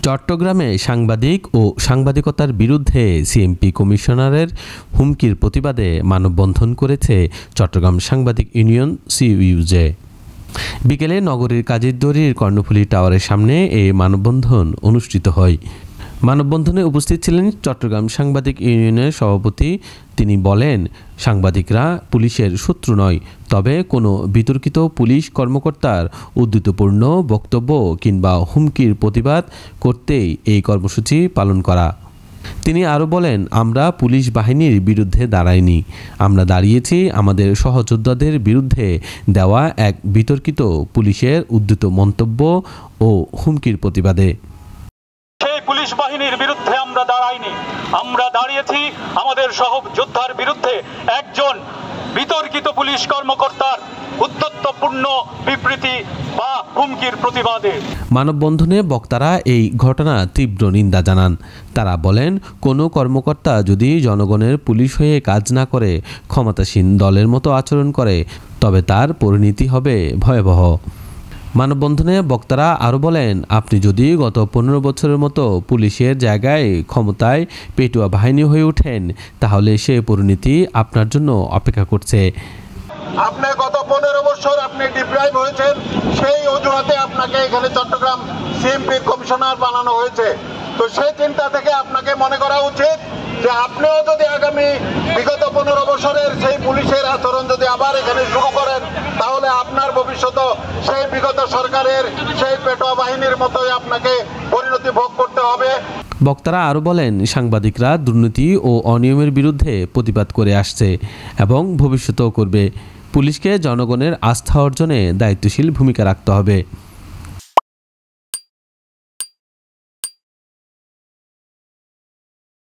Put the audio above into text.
চট্টগ্রামে সাংবাদিক ও সাংবাদিকতার বিরুদ্ধে সিএমপি কমিশনারের হুমকির প্রতিবাদে মানববন্ধন করেছে চট্টগ্রাম সাংবাদিক ইউনিয়ন সিইউজে। বিকেলে নগরীর কাজীরদড়ির কর্ণফুলী টাওয়ারের সামনে এই মানববন্ধন অনুষ্ঠিত হয়। মানববন্ধনে উপস্থিত ছিলেন চট্টগ্রাম সাংবাদিক ইউনিয়নের সভাপতি। তিনি বলেন, সাংবাদিকরা পুলিশের শত্রু নয়, তবে কোনো বিতর্কিত পুলিশ কর্মকর্তার উদ্ধৃতপূর্ণ বক্তব্য কিংবা হুমকির প্রতিবাদ করতেই এই কর্মসূচি পালন করা। তিনি আরও বলেন, আমরা পুলিশ বাহিনীর বিরুদ্ধে দাঁড়াইনি, আমরা দাঁড়িয়েছি আমাদের সহযোদ্ধাদের বিরুদ্ধে দেওয়া এক বিতর্কিত পুলিশের উদ্ধৃত মন্তব্য ও হুমকির প্রতিবাদে। পুলিশ বাহিনীর বিরুদ্ধে আমরা দাঁড়াইনি, আমরা দাঁড়িয়েছি আমাদের সহযোদ্ধার বিরুদ্ধে একজন বিতর্কিত পুলিশ কর্মকর্তার উদ্ধত্যপূর্ণ বিবৃতি বা হুমকির প্রতিবাদে। মানববন্ধনে বক্তারা এই ঘটনা তীব্র নিন্দা জানান। তারা বলেন, কোনো কর্মকর্তা যদি জনগণের পুলিশ হয়ে কাজ না করে ক্ষমতাসীন দলের মতো আচরণ করে, তবে তার পরিণতি হবে ভয়াবহ। মানববন্ধনে বক্তারা আরও বলেন, আপনি যদি গত 15 বছরের মতো পুলিশের জায়গায় ক্ষমতায় পেটুয়া বাহিনী হয়ে ওঠেন, তাহলে সে পরিণতি আপনার জন্য অপেক্ষা করছে। আপনি গত 15 বছর আপনি ডিপ্রাইভ হয়েছেন, সেই অজুহাতে আপনাকে এখানে চট্টগ্রাম সিএমপির কমিশনার বানানো হয়েছে। তো সেই চিন্তা থেকে আপনাকে মনে করা উচিত যে আপনিও যদি আগামী বিগত 15 বছরের সেই পুলিশের আচরণ যদি আবার এখানে শুরু করেন, তাহলে আপনার ভবিষ্যৎ সেই বিগত সরকারের সেই পেটোয়া বাহিনীর মতোই আপনাকে পরিণতি ভোগ করতে হবে। বক্তারা আরও বলেন, সাংবাদিকরা দুর্নীতি ও অনিয়মের বিরুদ্ধে প্রতিবাদ করে আসছে এবং ভবিষ্যতেও করবে। পুলিশকে জনগণের আস্থা অর্জনে দায়িত্বশীল ভূমিকা রাখতে হবে।